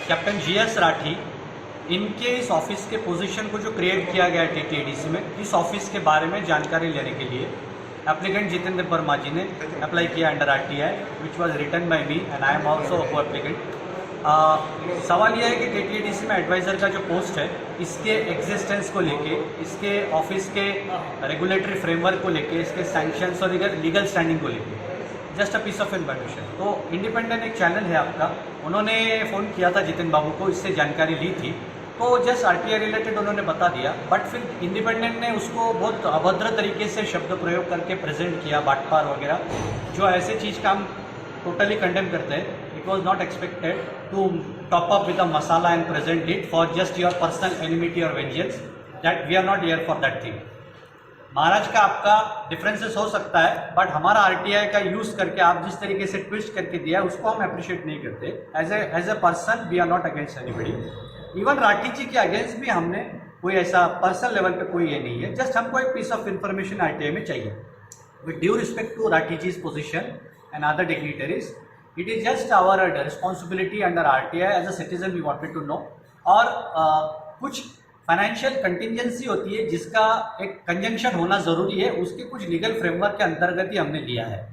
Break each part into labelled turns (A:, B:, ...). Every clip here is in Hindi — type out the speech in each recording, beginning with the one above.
A: कैप्टन जीएस राठी, इनके इस ऑफिस के पोजीशन को जो क्रिएट किया गया है टीटीएडीसी में, इस ऑफिस के बारे में जानकारी लेने के लिए एप्लीकेंट जितेंद्र वर्मा जी ने अप्लाई किया under RTI, which was written by me and I am also co applicant. सवाल यह है कि टीटीएडीसी में एडवाइज़र का जो पोस्ट है, इसके एग्जिस्टेंस को लेके, इसके ऑफिस के रेगुलेटरी फ्रेमवर्क को लेके, इसके सैंक्शंस और लीगल स्टैंडिंग को लेके just a piece of information. तो इंडिपेंडेंट एक चैनल है आपका, उन्होंने फ़ोन किया था जितिन बाबू को, इससे जानकारी ली थी, तो जस्ट आरटीआई रिलेटेड उन्होंने बता दिया। बट फिर इंडिपेंडेंट ने उसको बहुत अभद्र तरीके से शब्द प्रयोग करके प्रेजेंट किया, बाटपार वगैरह, जो ऐसे चीज़ का हम टोटली कंडेम करते हैं। It was not expected to top up with a masala and present it for just your personal enmity और vengeance, that we are not here for that thing. Maharaj का आपका डिफरेंसेस हो सकता है, बट हमारा आरटीआई का यूज़ करके आप जिस तरीके से ट्विस्ट करके दिया है, उसको हम अप्रिशिएट नहीं करते। As a person we are not against anybody. Even Rathi ji के अगेंस्ट भी हमने कोई ऐसा पर्सनल लेवल पे कोई ये नहीं है, जस्ट हमको एक पीस ऑफ इंफॉर्मेशन आरटीआई में चाहिए। With due respect to Rathi ji's position and other dignitaries, it is just our responsibility under RTI as a citizen we wanted to know. और कुछ फाइनेंशियल कंटिजेंसी होती है जिसका एक कंजंक्शन होना ज़रूरी है, उसके कुछ लीगल फ्रेमवर्क के अंतर्गत ही हमने लिया है।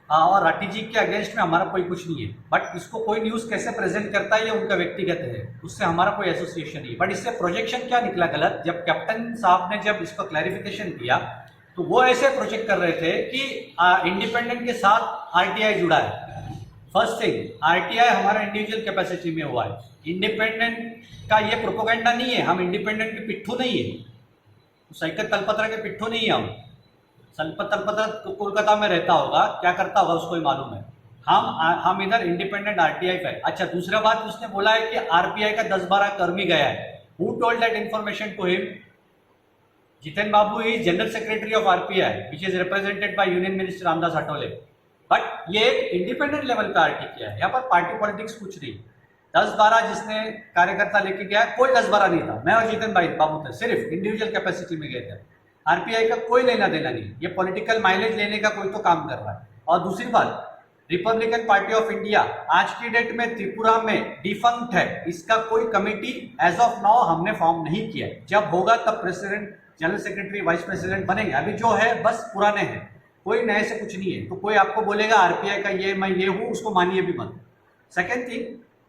A: और राठी जी के अगेंस्ट में हमारा कोई कुछ नहीं है, बट इसको कोई न्यूज़ कैसे प्रेजेंट करता है ये उनका व्यक्तिगत है, उससे हमारा कोई एसोसिएशन नहीं है। बट इससे प्रोजेक्शन क्या निकला गलत, जब कैप्टन साहब ने जब इसको क्लैरिफिकेशन दिया तो वो ऐसे प्रोजेक्ट कर रहे थे कि इंडिपेंडेंट के साथ आरटीआई जुड़ा है। फर्स्ट थिंग, आरटीआई हमारा इंडिविजुअल कैपेसिटी में हुआ है, इंडिपेंडेंट का ये प्रोपोगेंडा नहीं है। हम इंडिपेंडेंट के पिट्ठू नहीं है, सैकत तलपत्रा के पिट्ठू नहीं है। हम सलपत तलपत्रा तो कोलकाता में रहता होगा, क्या करता होगा उसको ही मालूम है। हम इधर इंडिपेंडेंट आरटीआई का है। अच्छा, दूसरा बात उसने बोला है कि आरपीआई का 10-12 कर्मी गया है। Who told that information to him? Jiten Babu is general secretary of RPI which is represented by union minister Ramdas Athawale. But ये एक इंडिपेंडेंट लेवल का आरटीआई है, यहाँ पर पार्टी पॉलिटिक्स कुछ नहीं। 10-12 जिसने कार्यकर्ता लेके गया, कोई 10-12 नहीं था। मैं और जितेन भाई बाबू थे, सिर्फ इंडिविजुअल कैपेसिटी में गए थे। आरपीआई का कोई लेना देना नहीं, ये पॉलिटिकल माइलेज लेने का कोई तो काम कर रहा है। और दूसरी बात, रिपब्लिकन पार्टी ऑफ इंडिया आज की डेट में त्रिपुरा में डिफंक्ट है, इसका कोई कमेटी एज ऑफ नाउ हमने फॉर्म नहीं किया। जब होगा तब president, general secretary, vice president बनेंगे। अभी जो है बस पुराने हैं, कोई नए से कुछ नहीं है। तो कोई आपको बोलेगा आरपीआई का ये मैं ये हूँ, उसको मानिए भी मत। सेकेंड थिंग,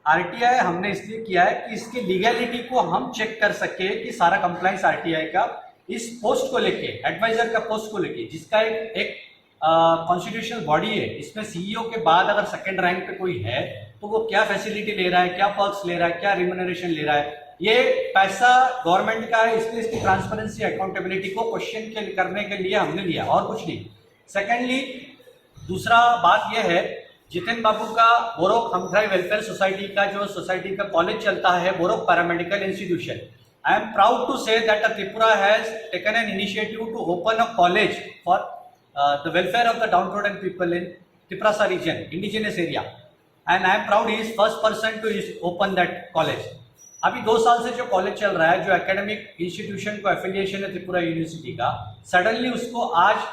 A: आरटीआई हमने इसलिए किया है कि इसकी लीगैलिटी को हम चेक कर सके कि सारा कंप्लायंस आरटीआई का इस पोस्ट को लेके, एडवाइजर का पोस्ट को लेके, जिसका एक कॉन्स्टिट्यूशनल बॉडी है, इसमें सीईओ के बाद अगर सेकंड रैंक पे कोई है तो वो क्या फैसिलिटी ले रहा है, क्या पर्क्स ले रहा है, क्या रिम्यूनरेशन ले रहा है। ये पैसा गवर्नमेंट का है, इसलिए इसकी ट्रांसपेरेंसी, अकाउंटेबिलिटी को क्वेश्चन करने के लिए हमने लिया, और कुछ नहीं। सेकेंडली, दूसरा बात यह है, जितेन बाबू का बोरोक हमथ्राई वेलफेयर सोसाइटी का जो सोसाइटी का कॉलेज चलता है, Borok paramedical institution, I am proud to say that Tripura has taken an initiative to open a college for the welfare of the downtrodden people in Tiprasa region, indigenous area, and I am proud he is first person to open that college. अभी 2 साल से जो कॉलेज चल रहा है, जो एकेडमिक इंस्टीट्यूशन को एफिलिएशन है त्रिपुरा यूनिवर्सिटी का, सडनली उसको आज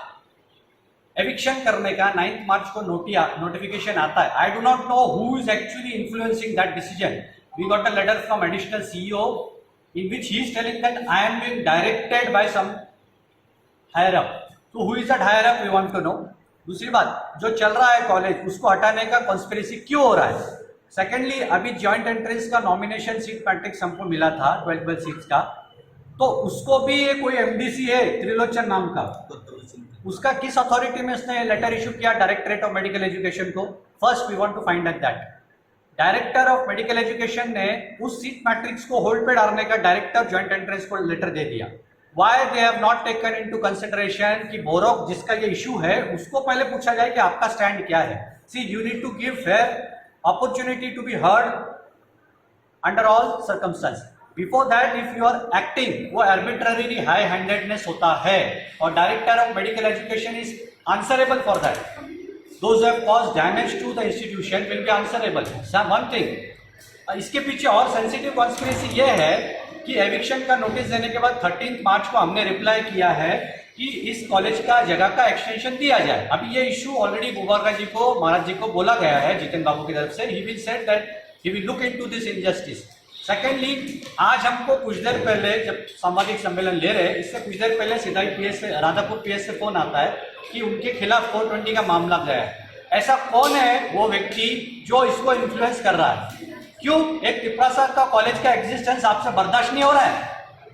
A: एविक्शन करने का 9 मार्च को नोटिफिकेशन आता है। I do not know who is actually influencing that decision. We got a letter from additional CEO in which he is telling that I am being directed by some higher up. So who is that higher up? We want to know. दूसरी बात, जो चल रहा है कॉलेज, उसको हटाने का कॉन्स्पिरेसी क्यों हो रहा है? सेकेंडली, अभी जॉइंट एंट्रेंस का नॉमिनेशन सीट मैट्रिक्स हमको मिला था 12 सीट्स का, तो उसको भी ये कोई एमडीसी है त्रिलोचन नाम का, उसका किस अथॉरिटी में उसने लेटर इशू किया डायरेक्टरेट ऑफ मेडिकल एजुकेशन को? First we want to find out that. Director of medical education ने उस सीट मैट्रिक्स को होल्ड पे डालने का डायरेक्टर ज्वाइंट एंट्रेंस को लेटर दे दिया। Why they have not taken into consideration कि बोरोक जिसका ये इशू है, उसको पहले पूछा जाए कि आपका स्टैंड क्या है। See, you need to give fair opportunity to be heard under all circumstances. Before that if you are acting, वो आर्बिट्ररी हाई हैंडेडनेस होता है, और director of medical education is answerable for that. Those who have caused damage to the institution will be answerable. One thing, इसके पीछे और सेंसिटिव कॉन्स्पिरेसी ये है कि एविक्शन का नोटिस देने के बाद 13 मार्च को हमने रिप्लाई किया है कि इस कॉलेज का जगह का एक्सटेंशन दिया जाए। अभी ये इशू ऑलरेडी बुबारका जी को, महाराज जी को बोला गया है जितेन बाबू की तरफ से। He will said that he will look into this injustice. Secondly, आज हमको कुछ देर पहले जब सामाजिक सम्मेलन ले रहे हैं, इससे कुछ देर पहले सिधाई पीएस से, राधापुर पीएस से फोन आता है कि उनके खिलाफ 420 का मामला गया है। ऐसा कौन है वो व्यक्ति जो इसको इन्फ्लुएंस कर रहा है? क्यों? एक तिपरासा का कॉलेज का एग्जिस्टेंस आपसे बर्दाश्त नहीं हो रहा है,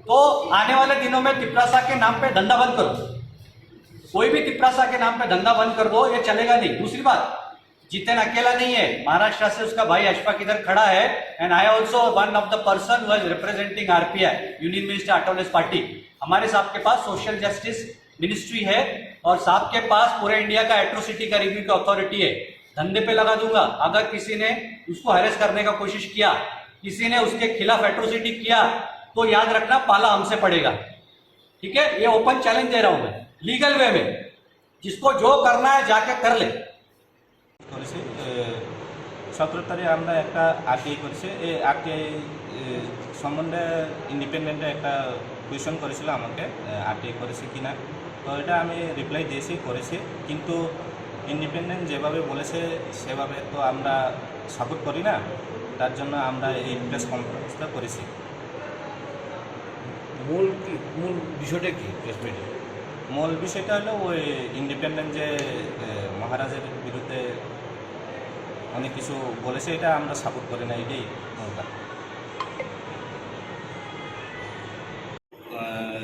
A: तो आने वाले दिनों में तिपरासा के नाम पे धंधा बंद करो। कोई भी तिपरासा के नाम पे धंधा बंद कर दो, ये चलेगा नहीं। दूसरी बात, जितेन अकेला नहीं है, महाराष्ट्र से उसका भाई अशफाक इधर खड़ा है, and I also one of the person who is representing RPI, union minister autonomous party. हमारे साहब के पास सोशल जस्टिस मिनिस्ट्री है और साहब के पास पूरे इंडिया का एट्रोसिटी का रिव्यू की अथॉरिटी है। धंधे पे लगा दूंगा। अगर किसी ने उसको हैरेस करने का कोशिश किया, किसी ने उसके खिलाफ एट्रोसिटी किया, तो याद रखना पाला हमसे पड़ेगा। ठीक है, ये ओपन चैलेंज दे रहा हूं मैं, लीगल वे में। जिसको जो करना है जाके कर ले।
B: 17 তারিখ আমরা একটা আরটিআই করেছি। এই আরটিআই সম্বন্ধে ইন্ডিপেন্ডেন্টে একটা কোয়েশন করেছিল আমাকে, আরটিআই করেছি কিনা। তো এটা আমি রিপ্লাই দিয়েছি, করেছি। কিন্তু ইন্ডিপেন্ডেন্ট যেভাবে বলেছে সেভাবে তো আমরা সাপোর্ট করি না, তার জন্য আমরা এই প্রেস কনফারেন্সটা করেছি।
C: মূল বিষয়টা কি প্রেস মিটে?
B: মূল বিষয়টা হলো ওই ইন্ডিপেন্ডেন্ট যে মহারাজের বিরুদ্ধে অনেক কিছু বলেছে, এটা আমরা সাপোর্ট করি না, এটাই মূলটা।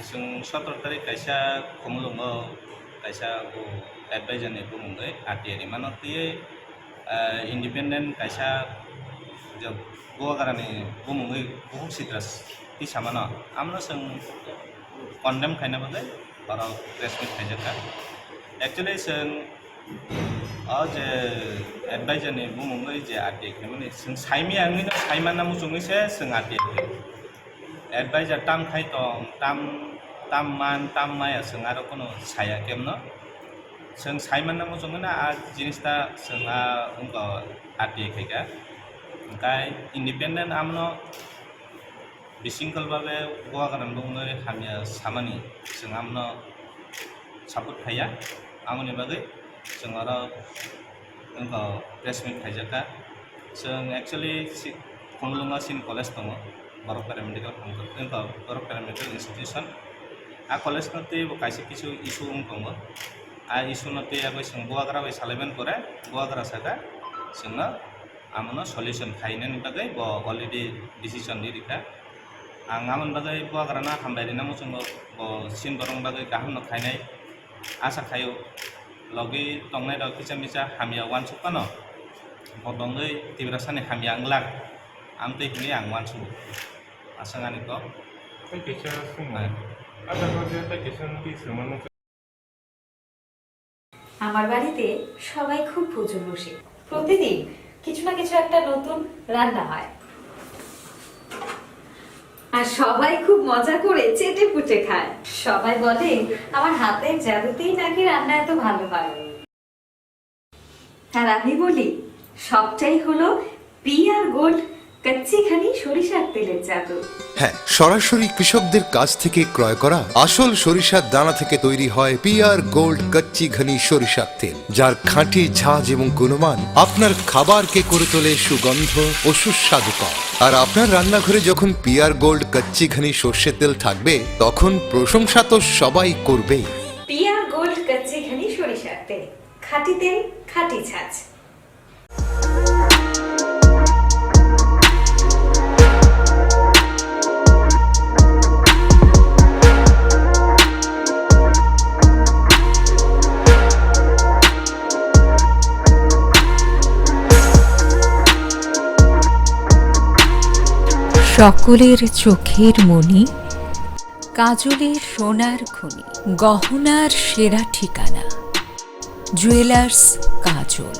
B: जों 17 तारिख कायसा खमलुङो कायसा एडभाइजारनि बुङै आरटिआई मानोतियै इन्डिपेन्डेन्ट कायसा जब गोवागारानि बुङै बहुत सिट्रास ती सामानो आमनो जों कन्डेम खायना बदे बारा प्रेस मिट खायजाका एक्चुअली जों आज एडभाइजारनि बुङै जे आरटिआई माने जों साइमी आंनिनो साइमाना मुजुङैसे जों आरटिआई एडभाइजार टाम खाय दं टाम माया जों आरो कोनो साया केमनो जों साइमाना मुजुङैना आ जिनिसटा जोंहा उनका आरटिआई खायगा ओंखाय इन्डिपेन्डेन्ट आमनो बिसिंगल भाबे गोवागारान बुङै हामिया सामानि जों आमनो सापर्ट खाया आमनि बागै जों आरो उनका प्रेस मिट खायजाका जों एक्चुअली खमलुङा सिन कलेज दङ बर' पेरामेडिकल बर' पेरामेडिकल इन्स्टिट्यूशन आ कलेज नते कायसे किछु इशू दङ आ इशू नते आगै जों गोवागारा बाय सालायमेन करे गोवागारा सागा जोंनो आमनो सल्यूशन खायनायनि बागै अलरेडि डिसिजन दिरिखा आं आमन बागै गोवागाराना हामबायरिना मुजुङो सिन बरं बागै गाहामनो खायनाय आशा खायो लगे तंनाय द किसा मिसा हामिया वान सुकानो बदङै तिब्रासानि हामिया आंलाग आमते हिनि आं वान सु आसाङानि को
D: किसा सुनाय আচ্ছা বলতে একটা কিষান কি সমানো।
E: আমার বাড়িতে সবাই খুব ভোজন বসে, প্রতিদিন কিছু না কিছু একটা নতুন রান্না হয় আর সবাই খুব মজা করে চেটে পুটে খায়। সবাই বলে আমার হাতের জাদুতেই নাকি রান্না এত ভালো হয়। আর আমি বলি সবটাই হলো পিআর গোল্ড কচ্চি ঘনি সরিষার তেলের জাদু।
F: হ্যাঁ, সরাসরি কৃষকদের কাছ থেকে ক্রয় করা আসল সরিষার দানা থেকে তৈরি হয় পিআর গোল্ড কচ্চি ঘনি সরিষার তেল, যার খাঁটি ঝাঁজ এবং গুণমান আপনার খাবারকে করে তোলে সুগন্ধ ও সুস্বাদুকর। আর আপনার রান্নাঘরে যখন পিআর গোল্ড কচ্চি ঘনি সর্ষের তেল থাকবে, তখন প্রশংসা তো সবাই করবে।
E: পিআর গোল্ড কচ্চি ঘনি সরিষার তেল, খাঁটি তেল, খাঁটি ঝাঁজ।
G: সকলের চোখের মণি, কাজলের সোনার খনি, গহনার সেরা ঠিকানা, জুয়েলার্স কাজল।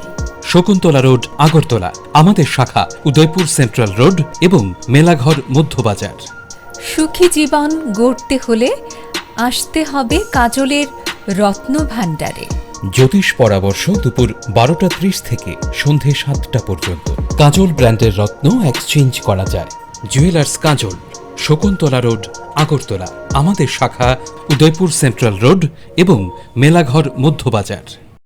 H: শকুন্তলা রোড, আগরতলা। আমাদের শাখা উদয়পুর সেন্ট্রাল রোড এবং মেলাঘর মধ্যবাজার।
G: সুখী জীবন গড়তে হলে আসতে হবে কাজলের রত্ন ভাণ্ডারে।
H: জ্যোতিষ পরামর্শ দুপুর 12:30 থেকে সন্ধে 7টা পর্যন্ত। কাজল ব্র্যান্ডের রত্ন এক্সচেঞ্জ করা যায়। জুয়েলার্স কাজল, শকুন্তলা রোড, আগরতলা। আমাদের শাখা উদয়পুর সেন্ট্রাল রোড এবং মেলাঘর মধ্যবাজার।